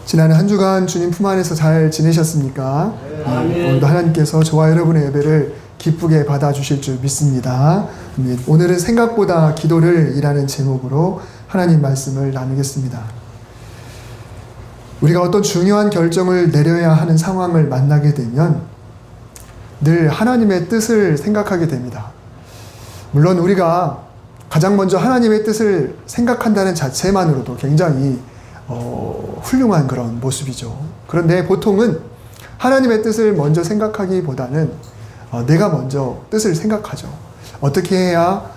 지난 한 주간 주님 품 안에서 잘 지내셨습니까? 오늘도 하나님께서 저와 여러분의 예배를 기쁘게 받아주실 줄 믿습니다. 오늘은 생각보다 기도를 이라는 제목으로 하나님 말씀을 나누겠습니다. 우리가 어떤 중요한 결정을 내려야 하는 상황을 만나게 되면 늘 하나님의 뜻을 생각하게 됩니다. 물론 우리가 가장 먼저 하나님의 뜻을 생각한다는 자체만으로도 굉장히 훌륭한 그런 모습이죠. 그런데 보통은 하나님의 뜻을 먼저 생각하기보다는 내가 먼저 뜻을 생각하죠. 어떻게 해야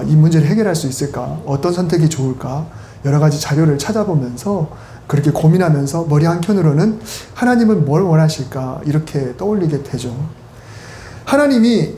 이 문제를 해결할 수 있을까? 어떤 선택이 좋을까? 여러 가지 자료를 찾아보면서 그렇게 고민하면서 머리 한켠으로는 하나님은 뭘 원하실까? 이렇게 떠올리게 되죠. 하나님이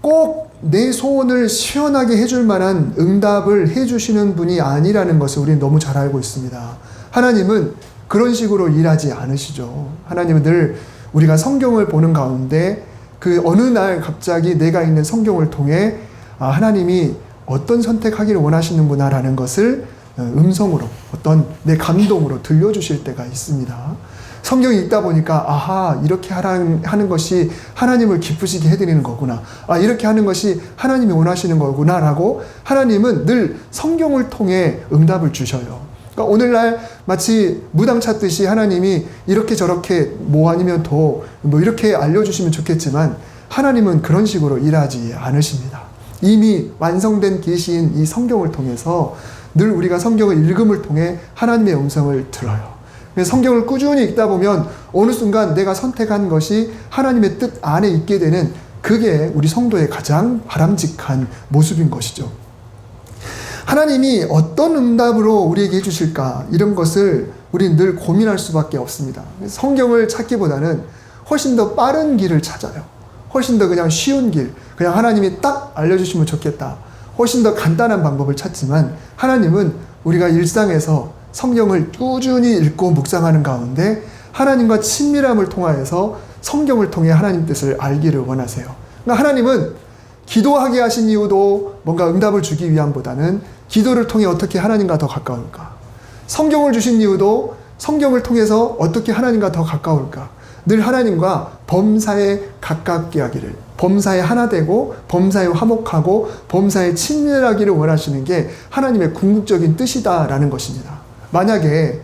꼭 내 소원을 시원하게 해줄 만한 응답을 해주시는 분이 아니라는 것을 우리는 너무 잘 알고 있습니다. 하나님은 그런 식으로 일하지 않으시죠. 하나님은 늘 우리가 성경을 보는 가운데 그 어느 날 갑자기 내가 있는 성경을 통해 하나님이 어떤 선택하기를 원하시는구나라는 것을 음성으로 어떤 내 감동으로 들려주실 때가 있습니다. 성경이 읽다 보니까 아하 이렇게 하는 것이 하나님을 기쁘시게 해드리는 거구나. 이렇게 하는 것이 하나님이 원하시는 거구나 라고 하나님은 늘 성경을 통해 응답을 주셔요. 그러니까 오늘날 마치 무당 찾듯이 하나님이 이렇게 저렇게 아니면 더 이렇게 알려주시면 좋겠지만 하나님은 그런 식으로 일하지 않으십니다. 이미 완성된 계시인 이 성경을 통해서 늘 우리가 성경을 읽음을 통해 하나님의 음성을 들어요. 성경을 꾸준히 읽다 보면 어느 순간 내가 선택한 것이 하나님의 뜻 안에 있게 되는 그게 우리 성도의 가장 바람직한 모습인 것이죠. 하나님이 어떤 응답으로 우리에게 해주실까 이런 것을 우리는 늘 고민할 수밖에 없습니다. 성경을 찾기보다는 훨씬 더 빠른 길을 찾아요. 훨씬 더 그냥 쉬운 길, 그냥 하나님이 딱 알려주시면 좋겠다. 훨씬 더 간단한 방법을 찾지만 하나님은 우리가 일상에서 성경을 꾸준히 읽고 묵상하는 가운데 하나님과 친밀함을 통하여서 성경을 통해 하나님 뜻을 알기를 원하세요. 그러니까 하나님은 기도하게 하신 이유도 뭔가 응답을 주기 위함보다는 기도를 통해 어떻게 하나님과 더 가까울까? 성경을 주신 이유도 성경을 통해서 어떻게 하나님과 더 가까울까? 늘 하나님과 범사에 가깝게 하기를, 범사에 하나 되고 범사에 화목하고 범사에 친밀하기를 원하시는 게 하나님의 궁극적인 뜻이다라는 것입니다. 만약에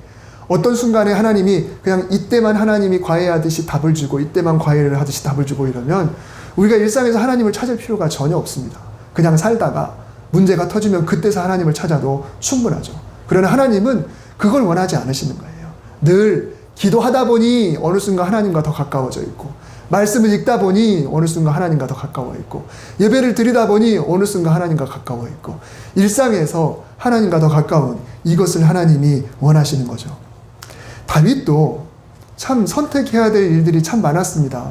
어떤 순간에 하나님이 그냥 이때만 하나님이 과외하듯이 답을 주고 이때만 과외를 하듯이 답을 주고 이러면 우리가 일상에서 하나님을 찾을 필요가 전혀 없습니다. 그냥 살다가 문제가 터지면 그때서 하나님을 찾아도 충분하죠. 그러나 하나님은 그걸 원하지 않으시는 거예요. 늘 기도하다 보니 어느 순간 하나님과 더 가까워져 있고 말씀을 읽다 보니 어느 순간 하나님과 더 가까워 있고 예배를 드리다 보니 어느 순간 하나님과 가까워 있고 일상에서 하나님과 더 가까운 이것을 하나님이 원하시는 거죠. 다윗도 참 선택해야 될 일들이 참 많았습니다.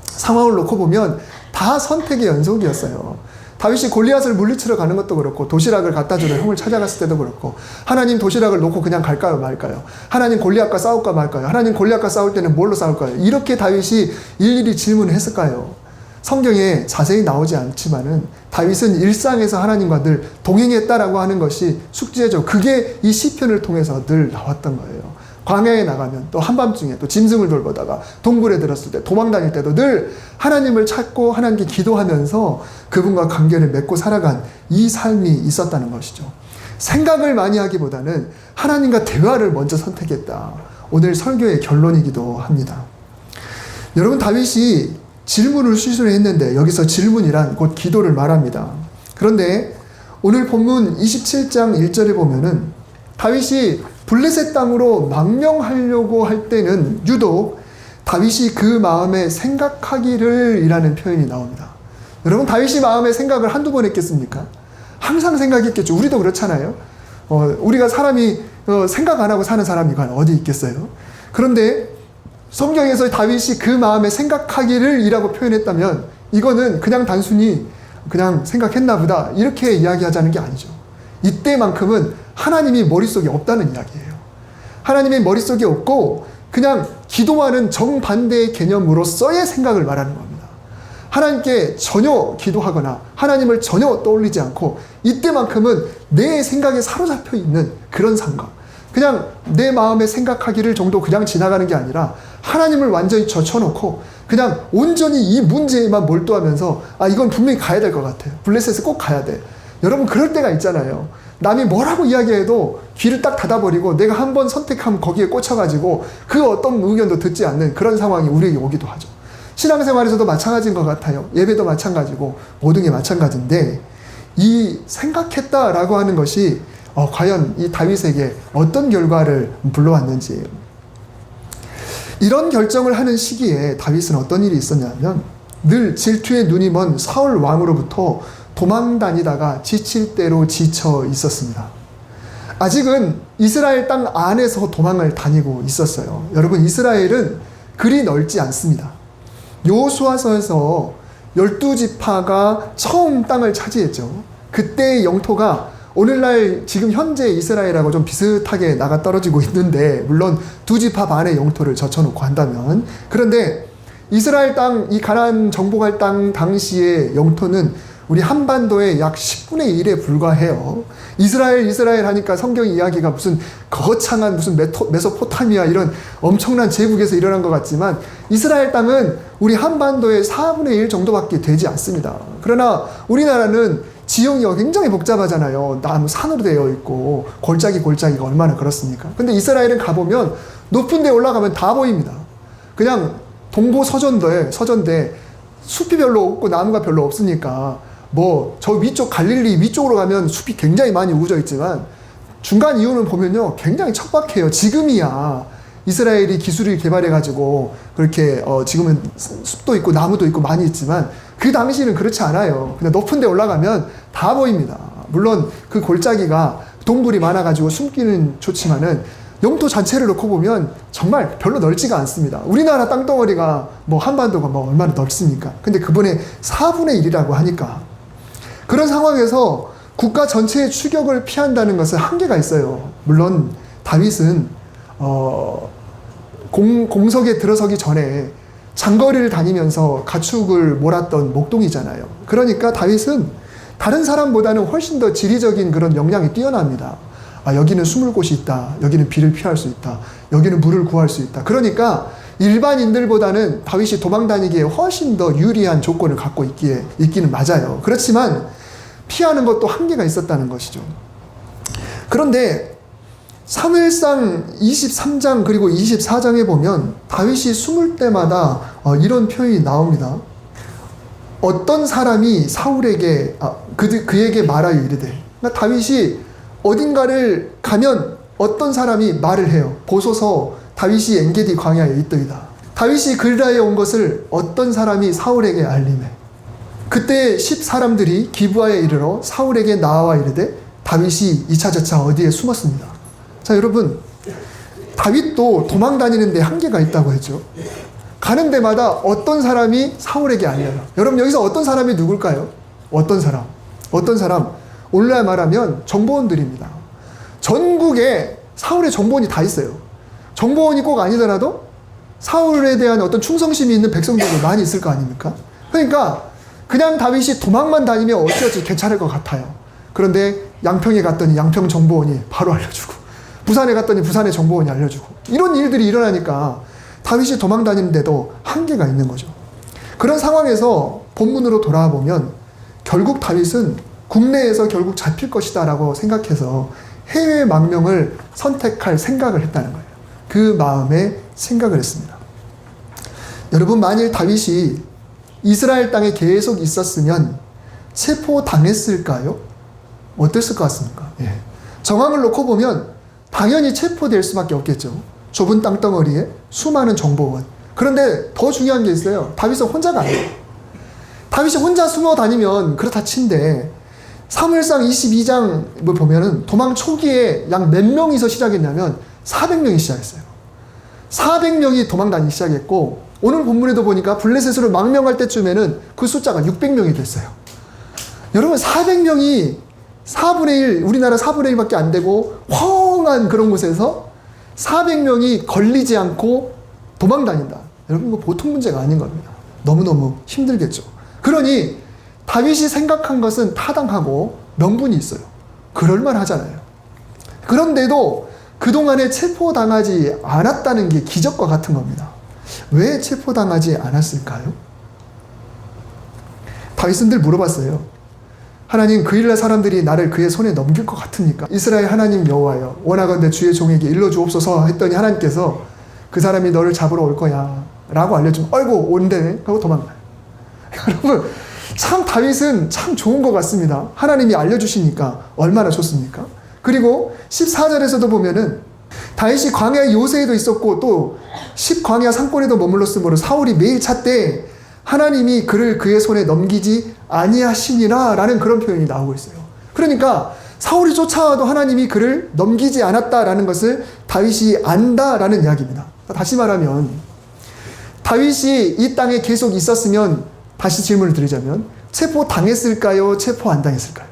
상황을 놓고 보면 다 선택의 연속이었어요. 다윗이 골리앗을 물리치러 가는 것도 그렇고 도시락을 갖다 주러 형을 찾아갔을 때도 그렇고 하나님 도시락을 놓고 그냥 갈까요 말까요? 하나님 골리앗과 싸울까 말까요? 하나님 골리앗과 싸울 때는 뭘로 싸울까요? 이렇게 다윗이 일일이 질문을 했을까요? 성경에 자세히 나오지 않지만은 다윗은 일상에서 하나님과 늘 동행했다라고 하는 것이 숙지해져 그게 이 시편을 통해서 늘 나왔던 거예요. 광야에 나가면 또 한밤중에 또 짐승을 돌보다가 동굴에 들었을 때 도망 다닐 때도 늘 하나님을 찾고 하나님께 기도하면서 그분과 관계를 맺고 살아간 이 삶이 있었다는 것이죠. 생각을 많이 하기보다는 하나님과 대화를 먼저 선택했다. 오늘 설교의 결론이기도 합니다. 여러분 다윗이 질문을 수시로 했는데 여기서 질문이란 곧 기도를 말합니다. 그런데 오늘 본문 27장 1절에 보면은 다윗이 블레셋 땅으로 망명하려고 할 때는 유독 다윗이 그 마음에 생각하기를 이라는 표현이 나옵니다. 여러분 다윗이 마음에 생각을 한두 번 했겠습니까? 항상 생각했겠죠. 우리도 그렇잖아요. 우리가 사람이 생각 안 하고 사는 사람이 어디 있겠어요? 그런데 성경에서 다윗이 그 마음에 생각하기를 이라고 표현했다면 이거는 그냥 단순히 그냥 생각했나 보다 이렇게 이야기하자는 게 아니죠. 이때만큼은 하나님이 머릿속에 없다는 이야기예요. 하나님의 머릿속에 없고 그냥 기도하는 정반대의 개념으로서의 생각을 말하는 겁니다. 하나님께 전혀 기도하거나 하나님을 전혀 떠올리지 않고 이때만큼은 내 생각에 사로잡혀 있는 그런 생각, 그냥 내 마음에 생각하기를 정도 그냥 지나가는 게 아니라 하나님을 완전히 젖혀놓고 그냥 온전히 이 문제에만 몰두하면서 이건 분명히 가야 될 것 같아요. 블레셋에 꼭 가야 돼. 여러분 그럴 때가 있잖아요. 남이 뭐라고 이야기해도 귀를 딱 닫아버리고 내가 한번 선택하면 거기에 꽂혀가지고 그 어떤 의견도 듣지 않는 그런 상황이 우리에게 오기도 하죠. 신앙생활에서도 마찬가지인 것 같아요. 예배도 마찬가지고 모든 게 마찬가지인데 이 생각했다라고 하는 것이 과연 이 다윗에게 어떤 결과를 불러왔는지, 이런 결정을 하는 시기에 다윗은 어떤 일이 있었냐면 늘 질투에 눈이 먼 사울 왕으로부터 도망 다니다가 지칠 대로 지쳐 있었습니다. 아직은 이스라엘 땅 안에서 도망을 다니고 있었어요. 여러분 이스라엘은 그리 넓지 않습니다. 여호수아서에서 12지파가 처음 땅을 차지했죠. 그때의 영토가 오늘날 지금 현재 이스라엘하고 좀 비슷하게 나가 떨어지고 있는데, 물론 2지파 반의 영토를 젖혀놓고 한다면. 그런데 이스라엘 땅, 이 가나안 정복할 땅 당시의 영토는 우리 한반도의 약 10분의 1에 불과해요. 이스라엘 하니까 성경 이야기가 무슨 거창한 무슨 메소포타미아 이런 엄청난 제국에서 일어난 것 같지만 이스라엘 땅은 우리 한반도의 4분의 1 정도밖에 되지 않습니다. 그러나 우리나라는 지형이 굉장히 복잡하잖아요. 나무 산으로 되어 있고 골짜기가 얼마나 그렇습니까? 근데 이스라엘은 가보면 높은 데 올라가면 다 보입니다. 그냥 동부 서전대 숲이 별로 없고 나무가 별로 없으니까 저 위쪽 갈릴리 위쪽으로 가면 숲이 굉장히 많이 우거져 있지만 중간 이유는 보면요 굉장히 척박해요. 지금이야 이스라엘이 기술을 개발해가지고 그렇게 지금은 숲도 있고 나무도 있고 많이 있지만 그 당시는 그렇지 않아요. 그냥 높은 데 올라가면 다 보입니다. 물론 그 골짜기가 동굴이 많아가지고 숨기는 좋지만은 영토 전체를 놓고 보면 정말 별로 넓지가 않습니다. 우리나라 땅덩어리가 한반도가 얼마나 넓습니까? 근데 그분의 4분의 1이라고 하니까 그런 상황에서 국가 전체의 추격을 피한다는 것은 한계가 있어요. 물론 다윗은 공석에 들어서기 전에 장거리를 다니면서 가축을 몰았던 목동이잖아요. 그러니까 다윗은 다른 사람보다는 훨씬 더 지리적인 그런 역량이 뛰어납니다. 여기는 숨을 곳이 있다. 여기는 비를 피할 수 있다. 여기는 물을 구할 수 있다. 그러니까 일반인들보다는 다윗이 도망다니기에 훨씬 더 유리한 조건을 갖고 있기는 맞아요. 그렇지만 피하는 것도 한계가 있었다는 것이죠. 그런데 사무엘상 23장 그리고 24장에 보면 다윗이 숨을 때마다 이런 표현이 나옵니다. 어떤 사람이 사울에게 그에게 말하여 이르되, 그러니까 다윗이 어딘가를 가면 어떤 사람이 말을 해요. 보소서 다윗이 엔게디 광야에 있더이다. 다윗이 그리라에 온 것을 어떤 사람이 사울에게 알리매. 그때 10사람들이 기브아에 이르러 사울에게 나와 이르되 다윗이 이차저차 어디에 숨었습니다. 자, 여러분 다윗도 도망 다니는데 한계가 있다고 했죠. 가는 데마다 어떤 사람이 사울에게 알려요. 여러분 여기서 어떤 사람이 누굴까요? 어떤 사람 오늘날 말하면 정보원들입니다. 전국에 사울의 정보원이 다 있어요. 정보원이 꼭 아니더라도 사울에 대한 어떤 충성심이 있는 백성들도 많이 있을 거 아닙니까? 그러니까 그냥 다윗이 도망만 다니면 어찌어찌 괜찮을 것 같아요. 그런데 양평에 갔더니 양평 정보원이 바로 알려주고, 부산에 갔더니 부산의 정보원이 알려주고, 이런 일들이 일어나니까 다윗이 도망 다니는데도 한계가 있는 거죠. 그런 상황에서 본문으로 돌아와 보면 결국 다윗은 국내에서 결국 잡힐 것이다 라고 생각해서 해외 망명을 선택할 생각을 했다는 거예요. 그 마음에 생각을 했습니다. 여러분 만일 다윗이 이스라엘 땅에 계속 있었으면 체포당했을까요? 어땠을 것 같습니까? 정황을 놓고 보면 당연히 체포될 수밖에 없겠죠. 좁은 땅덩어리에 수많은 정보원. 그런데 더 중요한 게 있어요. 다윗은 혼자가 아니에요. 다윗이 혼자 숨어 다니면 그렇다 친데 사무엘상 22장을 보면은 도망 초기에 약 몇 명이서 시작했냐면 400명이 시작했어요. 400명이 도망 다니기 시작했고 오늘 본문에도 보니까 블레셋으로 망명할 때쯤에는 그 숫자가 600명이 됐어요. 여러분 400명이 4분의 1, 우리나라 4분의 1밖에 안 되고 황한 그런 곳에서 400명이 걸리지 않고 도망 다닌다. 여러분 이거 보통 문제가 아닌 겁니다. 너무너무 힘들겠죠. 그러니 다윗이 생각한 것은 타당하고 명분이 있어요. 그럴만 하잖아요. 그런데도 그동안에 체포당하지 않았다는 게 기적과 같은 겁니다. 왜 체포당하지 않았을까요? 다윗은 늘 물어봤어요. 하나님, 그 일날 사람들이 나를 그의 손에 넘길 것 같습니까? 이스라엘 하나님 여호와여, 원하건대 주의 종에게 일러주옵소서 했더니 하나님께서 그 사람이 너를 잡으러 올 거야 라고 알려주면 어이구 온대 하고 도망가요. 여러분, 참 다윗은 참 좋은 것 같습니다. 하나님이 알려주시니까 얼마나 좋습니까? 그리고 14절에서도 보면은 다윗이 광야 요새에도 있었고 또 10광야 상권에도 머물렀으므로 사울이 매일 찾되 하나님이 그를 그의 손에 넘기지 아니하시니라 라는 그런 표현이 나오고 있어요. 그러니까 사울이 쫓아와도 하나님이 그를 넘기지 않았다라는 것을 다윗이 안다라는 이야기입니다. 다시 말하면 다윗이 이 땅에 계속 있었으면, 다시 질문을 드리자면 체포 당했을까요? 체포 안 당했을까요?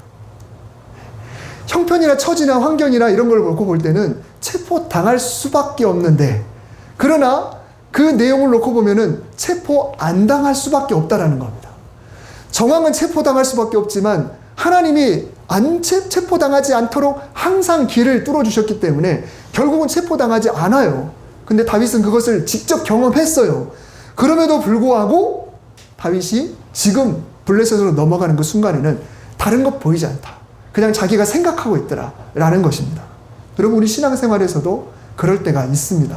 형편이나 처지나 환경이나 이런 걸 놓고 볼 때는 체포 당할 수밖에 없는데, 그러나 그 내용을 놓고 보면은 체포 안 당할 수밖에 없다라는 겁니다. 정황은 체포당할 수밖에 없지만 하나님이 체포당하지 않도록 항상 길을 뚫어주셨기 때문에 결국은 체포당하지 않아요. 근데 다윗은 그것을 직접 경험했어요. 그럼에도 불구하고 다윗이 지금 블레셋으로 넘어가는 그 순간에는 다른 것 보이지 않다. 그냥 자기가 생각하고 있더라 라는 것입니다. 여러분, 우리 신앙생활에서도 그럴 때가 있습니다.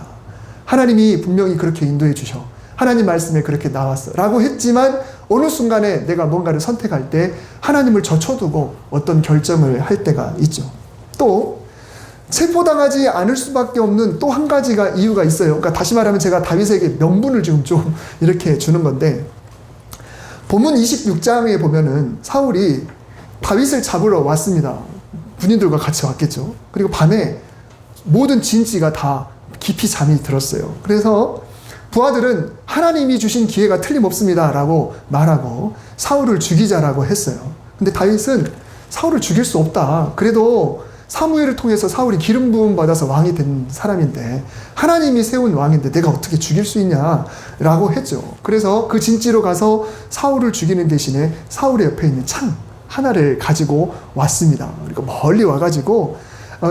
하나님이 분명히 그렇게 인도해 주셔. 하나님 말씀에 그렇게 나왔어 라고 했지만 어느 순간에 내가 뭔가를 선택할 때 하나님을 젖혀두고 어떤 결정을 할 때가 있죠. 또 체포당하지 않을 수밖에 없는 또 한 가지가 이유가 있어요. 그러니까 다시 말하면 제가 다윗에게 명분을 지금 좀 이렇게 주는 건데, 본문 26장에 보면은 사울이 다윗을 잡으러 왔습니다. 군인들과 같이 왔겠죠. 그리고 밤에 모든 진지가 다 깊이 잠이 들었어요. 그래서 부하들은 하나님이 주신 기회가 틀림없습니다 라고 말하고 사울을 죽이자라고 했어요. 근데 다윗은 사울을 죽일 수 없다. 그래도 사무엘을 통해서 사울이 기름 부음 받아서 왕이 된 사람인데, 하나님이 세운 왕인데 내가 어떻게 죽일 수 있냐라고 했죠. 그래서 그 진지로 가서 사울을 죽이는 대신에 사울의 옆에 있는 창 하나를 가지고 왔습니다. 그리고 멀리 와가지고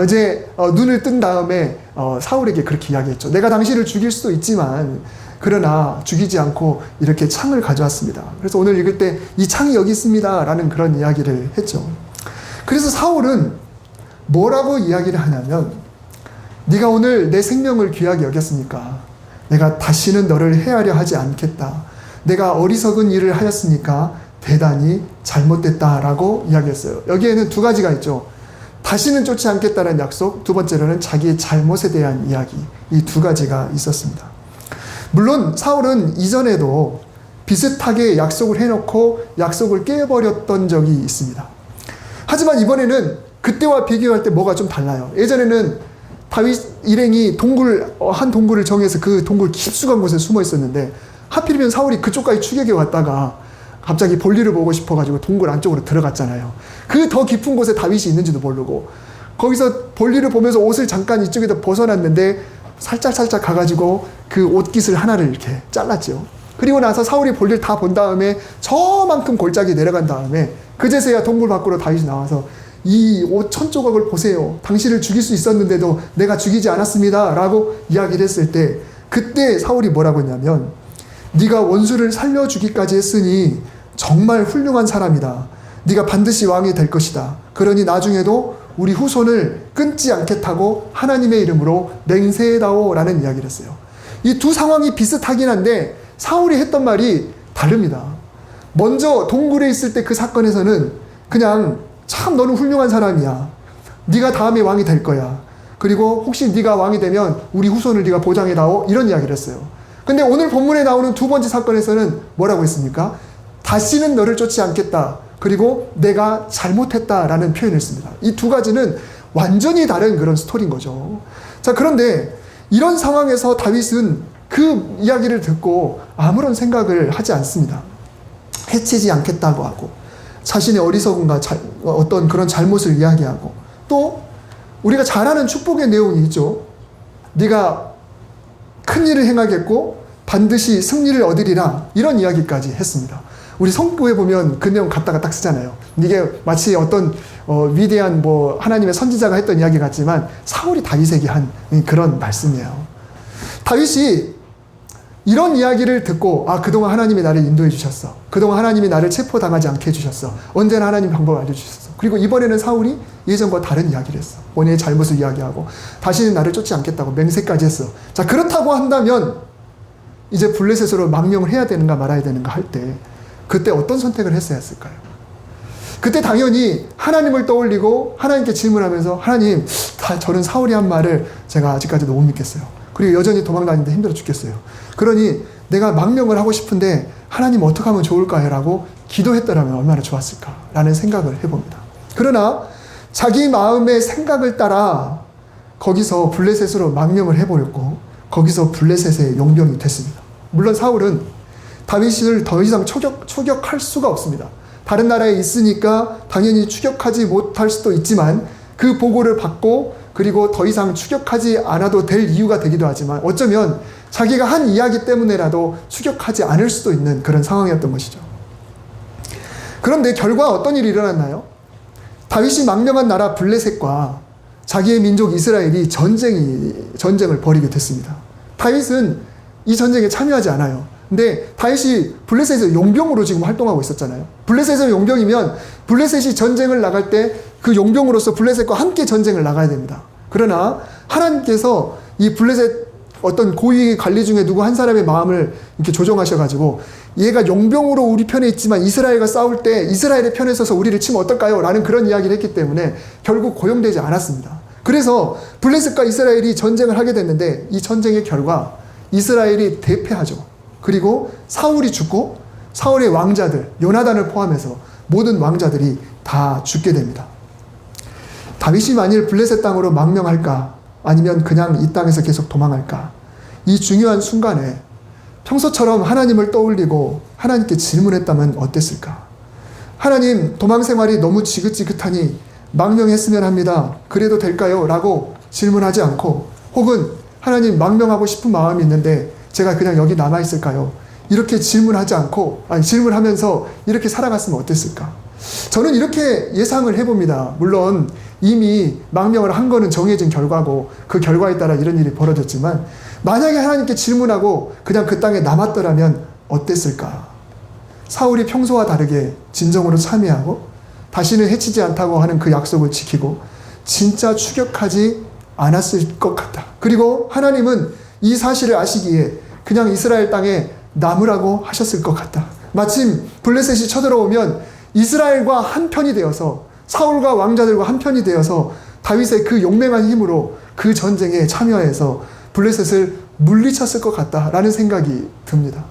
이제 눈을 뜬 다음에 사울에게 그렇게 이야기했죠. 내가 당신을 죽일 수도 있지만 그러나 죽이지 않고 이렇게 창을 가져왔습니다. 그래서 오늘 읽을 때 이 창이 여기 있습니다 라는 그런 이야기를 했죠. 그래서 사울은 뭐라고 이야기를 하냐면, 네가 오늘 내 생명을 귀하게 여겼으니까 내가 다시는 너를 해하려 하지 않겠다. 내가 어리석은 일을 하였으니까 대단히 잘못됐다라고 이야기했어요. 여기에는 두 가지가 있죠. 다시는 쫓지 않겠다는 약속, 두 번째로는 자기의 잘못에 대한 이야기, 이 두 가지가 있었습니다. 물론 사울은 이전에도 비슷하게 약속을 해놓고 약속을 깨버렸던 적이 있습니다. 하지만 이번에는 그때와 비교할 때 뭐가 좀 달라요. 예전에는 다윗 일행이 한 동굴을 정해서 그 동굴 깊숙한 곳에 숨어 있었는데, 하필이면 사울이 그쪽까지 추격해 왔다가 갑자기 볼일을 보고 싶어가지고 동굴 안쪽으로 들어갔잖아요. 그 더 깊은 곳에 다윗이 있는지도 모르고 거기서 볼일을 보면서 옷을 잠깐 이쪽에다 벗어났는데 살짝 가가지고 그 옷깃을 하나를 이렇게 잘랐죠. 그리고 나서 사울이 볼일 다 본 다음에 저만큼 골짜기 내려간 다음에 그제서야 동굴 밖으로 다윗이 나와서 이 옷 1000조각을 보세요. 당신을 죽일 수 있었는데도 내가 죽이지 않았습니다 라고 이야기를 했을 때, 그때 사울이 뭐라고 했냐면, 네가 원수를 살려주기까지 했으니 정말 훌륭한 사람이다. 네가 반드시 왕이 될 것이다. 그러니 나중에도 우리 후손을 끊지 않겠다고 하나님의 이름으로 맹세해다오 라는 이야기를 했어요. 이 두 상황이 비슷하긴 한데 사울이 했던 말이 다릅니다. 먼저 동굴에 있을 때 그 사건에서는 그냥 참 너는 훌륭한 사람이야. 네가 다음에 왕이 될 거야. 그리고 혹시 네가 왕이 되면 우리 후손을 네가 보장해다오 이런 이야기를 했어요. 근데 오늘 본문에 나오는 두 번째 사건에서는 뭐라고 했습니까? 다시는 너를 쫓지 않겠다. 그리고 내가 잘못했다라는 표현을 했습니다. 이 두 가지는 완전히 다른 그런 스토리인 거죠. 자, 그런데 이런 상황에서 다윗은 그 이야기를 듣고 아무런 생각을 하지 않습니다. 해치지 않겠다고 하고 자신의 어리석음과 어떤 그런 잘못을 이야기하고, 또 우리가 잘 아는 축복의 내용이 있죠. 네가 큰 일을 행하겠고 반드시 승리를 얻으리라, 이런 이야기까지 했습니다. 우리 성구에 보면 그 내용 갖다가 딱 쓰잖아요. 이게 마치 어떤 위대한 뭐 하나님의 선지자가 했던 이야기 같지만 사울이 다윗에게 한 그런 말씀이에요. 다윗이 이런 이야기를 듣고 그동안 하나님이 나를 인도해 주셨어. 그동안 하나님이 나를 체포당하지 않게 해주셨어. 언제나 하나님 방법을 알려주셨어. 그리고 이번에는 사울이 예전과 다른 이야기를 했어. 본인의 잘못을 이야기하고 다시는 나를 쫓지 않겠다고 맹세까지 했어. 자, 그렇다고 한다면 이제 블레셋으로 망명을 해야 되는가 말아야 되는가 할 때 그때 어떤 선택을 했어야 했을까요? 그때 당연히 하나님을 떠올리고 하나님께 질문하면서 하나님, 저는 사울이 한 말을 제가 아직까지도 못 믿겠어요. 그리고 여전히 도망다니는데 힘들어 죽겠어요. 그러니 내가 망명을 하고 싶은데 하나님 어떻게 하면 좋을까요? 라고 기도했더라면 얼마나 좋았을까라는 생각을 해봅니다. 그러나 자기 마음의 생각을 따라 거기서 블레셋으로 망명을 해버렸고 거기서 블레셋의 용병이 됐습니다. 물론 사울은 다윗을 더 이상 추격할 수가 없습니다. 다른 나라에 있으니까 당연히 추격하지 못할 수도 있지만 그 보고를 받고 그리고 더 이상 추격하지 않아도 될 이유가 되기도 하지만 어쩌면 자기가 한 이야기 때문에라도 추격하지 않을 수도 있는 그런 상황이었던 것이죠. 그런데 결과 어떤 일이 일어났나요? 다윗이 망명한 나라 블레셋과 자기의 민족 이스라엘이 전쟁을 벌이게 됐습니다. 다윗은 이 전쟁에 참여하지 않아요. 근데 다윗이 블레셋에서 용병으로 지금 활동하고 있었잖아요. 블레셋에서 용병이면 블레셋이 전쟁을 나갈 때 그 용병으로서 블레셋과 함께 전쟁을 나가야 됩니다. 그러나 하나님께서 이 블레셋 어떤 고위 관리 중에 누구 한 사람의 마음을 이렇게 조정하셔가지고 얘가 용병으로 우리 편에 있지만 이스라엘과 싸울 때 이스라엘의 편에 서서 우리를 치면 어떨까요? 라는 그런 이야기를 했기 때문에 결국 고용되지 않았습니다. 그래서 블레셋과 이스라엘이 전쟁을 하게 됐는데 이 전쟁의 결과 이스라엘이 대패하죠. 그리고 사울이 죽고 사울의 왕자들, 요나단을 포함해서 모든 왕자들이 다 죽게 됩니다. 다윗이 만일 블레셋 땅으로 망명할까? 아니면 그냥 이 땅에서 계속 도망할까? 이 중요한 순간에 평소처럼 하나님을 떠올리고 하나님께 질문했다면 어땠을까? 하나님, 도망 생활이 너무 지긋지긋하니 망명했으면 합니다. 그래도 될까요? 라고 질문하지 않고 혹은 하나님, 망명하고 싶은 마음이 있는데 제가 그냥 여기 남아있을까요? 이렇게 질문하지 않고 질문하면서 이렇게 살아갔으면 어땠을까? 저는 이렇게 예상을 해봅니다. 물론 이미 망명을 한 거는 정해진 결과고 그 결과에 따라 이런 일이 벌어졌지만 만약에 하나님께 질문하고 그냥 그 땅에 남았더라면 어땠을까? 사울이 평소와 다르게 진정으로 참여하고 다시는 해치지 않다고 하는 그 약속을 지키고 진짜 추격하지 않았을 것 같다. 그리고 하나님은 이 사실을 아시기에 그냥 이스라엘 땅에 남으라고 하셨을 것 같다. 마침 블레셋이 쳐들어오면 이스라엘과 한편이 되어서 사울과 왕자들과 한편이 되어서 다윗의 그 용맹한 힘으로 그 전쟁에 참여해서 블레셋을 물리쳤을 것 같다라는 생각이 듭니다.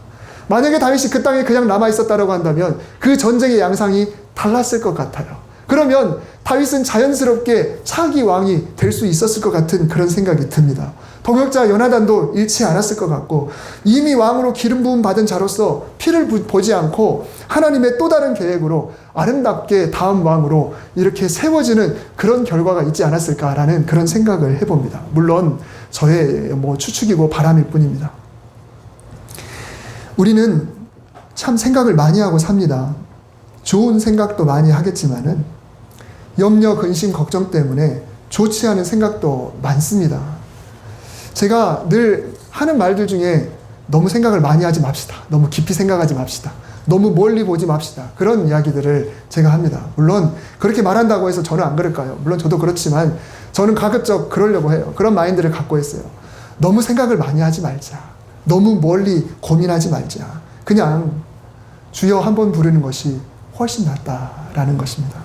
만약에 다윗이 그 땅에 그냥 남아있었다고 한다면 그 전쟁의 양상이 달랐을 것 같아요. 그러면 다윗은 자연스럽게 차기 왕이 될 수 있었을 것 같은 그런 생각이 듭니다. 동역자 요나단도 잃지 않았을 것 같고 이미 왕으로 기름 부음 받은 자로서 피를 보지 않고 하나님의 또 다른 계획으로 아름답게 다음 왕으로 이렇게 세워지는 그런 결과가 있지 않았을까라는 그런 생각을 해봅니다. 물론 저의 추측이고 바람일 뿐입니다. 우리는 참 생각을 많이 하고 삽니다. 좋은 생각도 많이 하겠지만은 염려, 근심, 걱정 때문에 좋지 않은 생각도 많습니다. 제가 늘 하는 말들 중에 너무 생각을 많이 하지 맙시다. 너무 깊이 생각하지 맙시다. 너무 멀리 보지 맙시다. 그런 이야기들을 제가 합니다. 물론 그렇게 말한다고 해서 저는 안 그럴까요? 물론 저도 그렇지만 저는 가급적 그러려고 해요. 그런 마인드를 갖고 있어요. 너무 생각을 많이 하지 말자. 너무 멀리 고민하지 말자. 그냥 주여 한번 부르는 것이 훨씬 낫다라는 것입니다.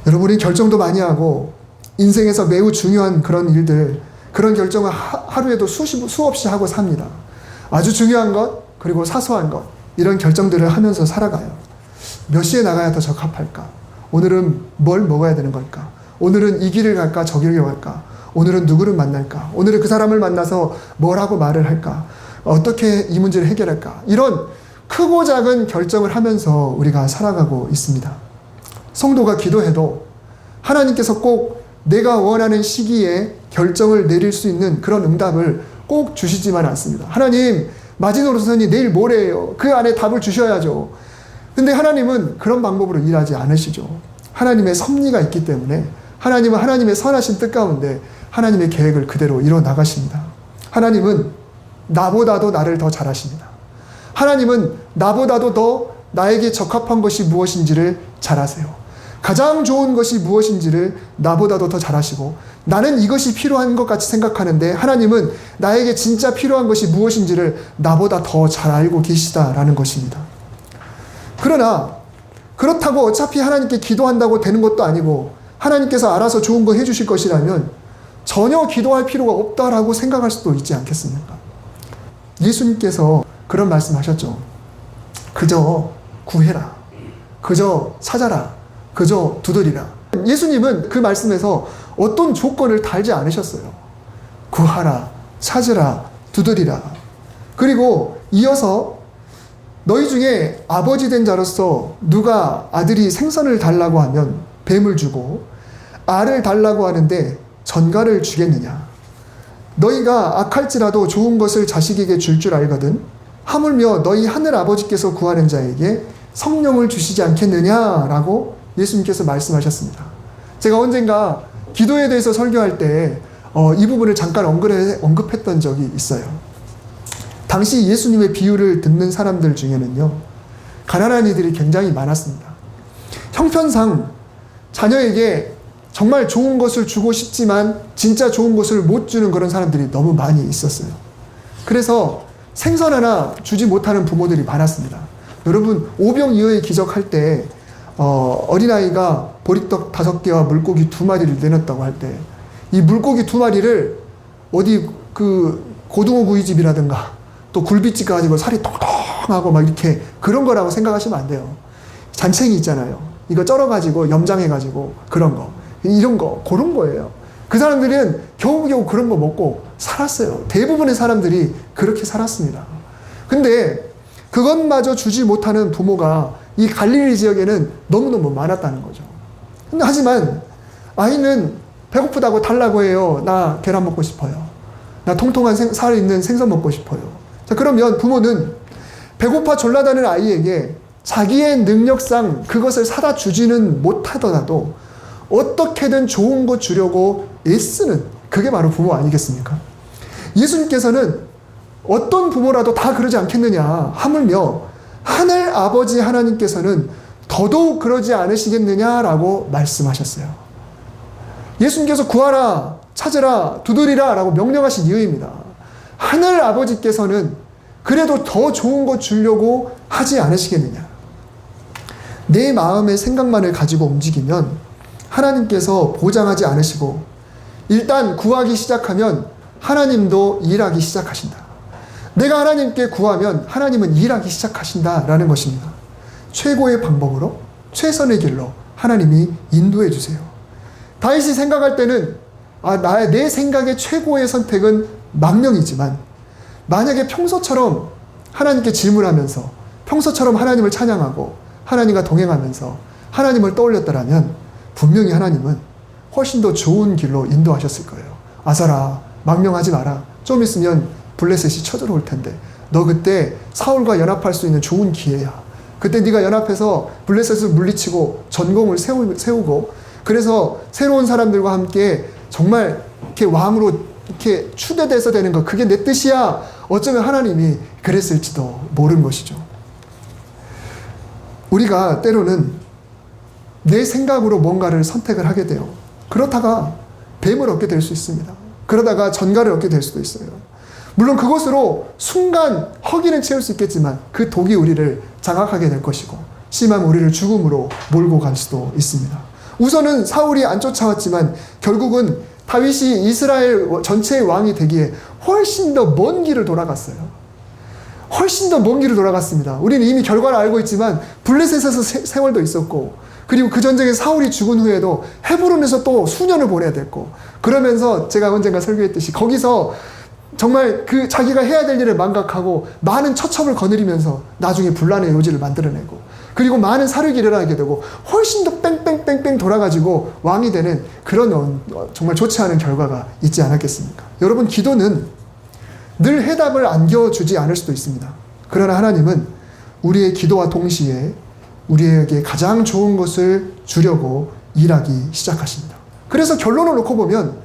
여러분이 결정도 많이 하고 인생에서 매우 중요한 그런 일들, 그런 결정을 하루에도 수없이 하고 삽니다. 아주 중요한 것, 그리고 사소한 것, 이런 결정들을 하면서 살아가요. 몇 시에 나가야 더 적합할까? 오늘은 뭘 먹어야 되는 걸까? 오늘은 이 길을 갈까? 저 길을 갈까? 오늘은 누구를 만날까? 오늘은 그 사람을 만나서 뭘 하고 말을 할까? 어떻게 이 문제를 해결할까? 이런 크고 작은 결정을 하면서 우리가 살아가고 있습니다. 성도가 기도해도 하나님께서 꼭 내가 원하는 시기에 결정을 내릴 수 있는 그런 응답을 꼭 주시지만 않습니다. 하나님, 마지노선이 내일 모레예요. 그 안에 답을 주셔야죠. 근데 하나님은 그런 방법으로 일하지 않으시죠. 하나님의 섭리가 있기 때문에 하나님은 하나님의 선하신 뜻 가운데 하나님의 계획을 그대로 이뤄 나가십니다. 하나님은 나보다도 나를 더 잘 아십니다. 하나님은 나보다도 더 나에게 적합한 것이 무엇인지를 잘 아세요. 가장 좋은 것이 무엇인지를 나보다도 더 잘 아시고, 나는 이것이 필요한 것 같이 생각하는데 하나님은 나에게 진짜 필요한 것이 무엇인지를 나보다 더 잘 알고 계시다라는 것입니다. 그러나 그렇다고 어차피 하나님께 기도한다고 되는 것도 아니고 하나님께서 알아서 좋은 거 해주실 것이라면 전혀 기도할 필요가 없다라고 생각할 수도 있지 않겠습니까? 예수님께서 그런 말씀하셨죠. 그저 구해라, 그저 찾아라, 그저 두드리라. 예수님은 그 말씀에서 어떤 조건을 달지 않으셨어요. 구하라, 찾으라, 두드리라. 그리고 이어서 너희 중에 아버지 된 자로서 누가 아들이 생선을 달라고 하면 뱀을 주고 알을 달라고 하는데 전갈을 주겠느냐. 너희가 악할지라도 좋은 것을 자식에게 줄 줄 알거든 하물며 너희 하늘 아버지께서 구하는 자에게 성령을 주시지 않겠느냐라고 예수님께서 말씀하셨습니다. 제가 언젠가 기도에 대해서 설교할 때 이 부분을 잠깐 언급했던 적이 있어요. 당시 예수님의 비유를 듣는 사람들 중에는요, 가난한 이들이 굉장히 많았습니다. 형편상 자녀에게 정말 좋은 것을 주고 싶지만 진짜 좋은 것을 못 주는 그런 사람들이 너무 많이 있었어요. 그래서 생선 하나 주지 못하는 부모들이 많았습니다. 여러분, 오병이어의 기적할 때 어린아이가 보리떡 5개와 물고기 2마리를 내놨다고 할 때 이 물고기 2마리를 어디 그 고등어 구이집이라든가 또 굴비집 가지고 살이 통통하고 막 이렇게 그런 거라고 생각하시면 안 돼요. 잔챙이 있잖아요. 이거 쩔어가지고 염장해가지고 그런 거. 이런 거, 그런 거예요. 그 사람들은 겨우겨우 그런 거 먹고 살았어요. 대부분의 사람들이 그렇게 살았습니다. 근데 그것마저 주지 못하는 부모가 이 갈릴리 지역에는 너무너무 많았다는 거죠. 근데 하지만 아이는 배고프다고 달라고 해요. 나 계란 먹고 싶어요. 나 통통한 살 있는 생선 먹고 싶어요. 자, 그러면 부모는 배고파 졸라다는 아이에게 자기의 능력상 그것을 사다 주지는 못하더라도 어떻게든 좋은 것 주려고 애쓰는, 그게 바로 부모 아니겠습니까? 예수님께서는 어떤 부모라도 다 그러지 않겠느냐, 하물며 하늘 아버지 하나님께서는 더더욱 그러지 않으시겠느냐라고 말씀하셨어요. 예수님께서 구하라, 찾으라, 두드리라 라고 명령하신 이유입니다. 하늘 아버지께서는 그래도 더 좋은 것 주려고 하지 않으시겠느냐. 내 마음의 생각만을 가지고 움직이면 하나님께서 보장하지 않으시고, 일단 구하기 시작하면 하나님도 일하기 시작하신다. 내가 하나님께 구하면 하나님은 일하기 시작하신다라는 것입니다. 최고의 방법으로, 최선의 길로 하나님이 인도해 주세요. 다윗이 생각할 때는 내 생각의 최고의 선택은 망령이지만, 만약에 평소처럼 하나님께 질문하면서 평소처럼 하나님을 찬양하고 하나님과 동행하면서 하나님을 떠올렸더라면 분명히 하나님은 훨씬 더 좋은 길로 인도하셨을 거예요. 아사라, 망령하지 마라. 좀 있으면 블레셋이 쳐들어올 텐데 너 그때 사울과 연합할 수 있는 좋은 기회야. 그때 네가 연합해서 블레셋을 물리치고 전공을 세우고, 그래서 새로운 사람들과 함께 정말 이렇게 왕으로 이렇게 추대돼서 되는 거, 그게 내 뜻이야. 어쩌면 하나님이 그랬을지도 모르는 것이죠. 우리가 때로는 내 생각으로 뭔가를 선택을 하게 돼요. 그렇다가 뱀을 얻게 될 수 있습니다. 그러다가 전갈을 얻게 될 수도 있어요. 물론 그것으로 순간 허기는 채울 수 있겠지만 그 독이 우리를 장악하게 될 것이고, 심하면 우리를 죽음으로 몰고 갈 수도 있습니다. 우선은 사울이 안 쫓아왔지만 결국은 다윗이 이스라엘 전체의 왕이 되기에 훨씬 더 먼 길을 돌아갔어요. 훨씬 더 먼 길을 돌아갔습니다. 우리는 이미 결과를 알고 있지만 블레셋에서 세월도 있었고, 그리고 그 전쟁에 사울이 죽은 후에도 헤브론에서 또 수년을 보내야 됐고, 그러면서 제가 언젠가 설교했듯이 거기서 정말 그 자기가 해야 될 일을 망각하고 많은 처첩을 거느리면서 나중에 분란의 요지를 만들어내고, 그리고 많은 사륙이 일어나게 되고 훨씬 더 뺑뺑뺑뺑 돌아가지고 왕이 되는 그런 정말 좋지 않은 결과가 있지 않았겠습니까? 여러분, 기도는 늘 해답을 안겨주지 않을 수도 있습니다. 그러나 하나님은 우리의 기도와 동시에 우리에게 가장 좋은 것을 주려고 일하기 시작하십니다. 그래서 결론을 놓고 보면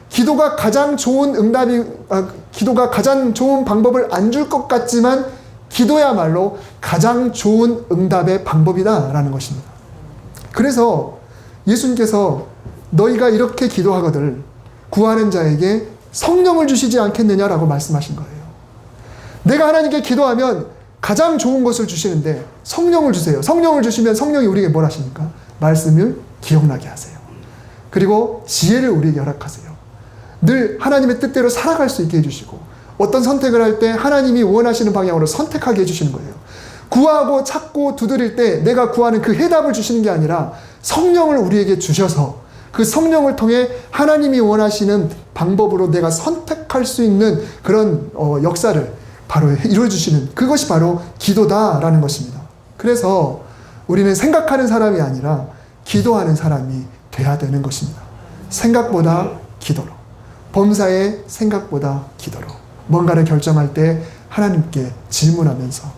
기도가 가장 좋은 기도가 가장 좋은 방법을 안 줄 것 같지만 기도야말로 가장 좋은 응답의 방법이다라는 것입니다. 그래서 예수님께서 너희가 이렇게 기도하거늘 구하는 자에게 성령을 주시지 않겠느냐라고 말씀하신 거예요. 내가 하나님께 기도하면 가장 좋은 것을 주시는데 성령을 주세요. 성령을 주시면 성령이 우리에게 뭘 하십니까? 말씀을 기억나게 하세요. 그리고 지혜를 우리에게 허락하세요. 늘 하나님의 뜻대로 살아갈 수 있게 해주시고 어떤 선택을 할 때 하나님이 원하시는 방향으로 선택하게 해주시는 거예요. 구하고 찾고 두드릴 때 내가 구하는 그 해답을 주시는 게 아니라 성령을 우리에게 주셔서 그 성령을 통해 하나님이 원하시는 방법으로 내가 선택할 수 있는 그런 역사를 바로 이루어주시는 그것이 바로 기도다라는 것입니다. 그래서 우리는 생각하는 사람이 아니라 기도하는 사람이 돼야 되는 것입니다. 생각보다 기도로, 범사에 생각보다 기도로 뭔가를 결정할 때 하나님께 질문하면서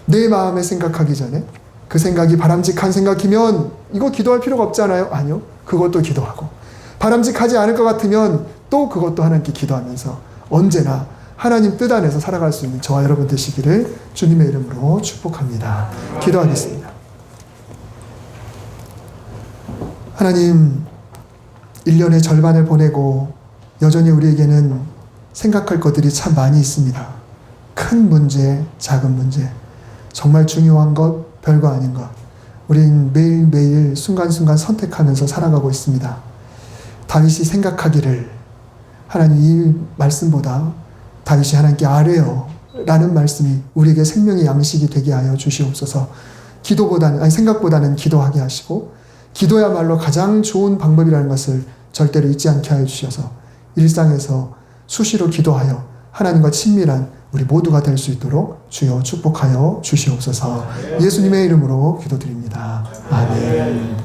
내 마음에 생각하기 전에 그 생각이 바람직한 생각이면 이거 기도할 필요가 없잖아요. 아니요. 그것도 기도하고 바람직하지 않을 것 같으면 또 그것도 하나님께 기도하면서 언제나 하나님 뜻 안에서 살아갈 수 있는 저와 여러분 되시기를 주님의 이름으로 축복합니다. 기도하겠습니다. 하나님, 1년의 절반을 보내고 여전히 우리에게는 생각할 것들이 참 많이 있습니다. 큰 문제, 작은 문제, 정말 중요한 것, 별거 아닌 것. 우린 매일매일 순간순간 선택하면서 살아가고 있습니다. 다윗이 생각하기를 하나님 이 말씀보다 다윗이 하나님께 아뢰어 라는 말씀이 우리에게 생명의 양식이 되게 하여 주시옵소서. 생각보다는 기도하게 하시고 기도야말로 가장 좋은 방법이라는 것을 절대로 잊지 않게 하여 주셔서 일상에서 수시로 기도하여 하나님과 친밀한 우리 모두가 될 수 있도록 주여 축복하여 주시옵소서. 예수님의 이름으로 기도드립니다. 아멘.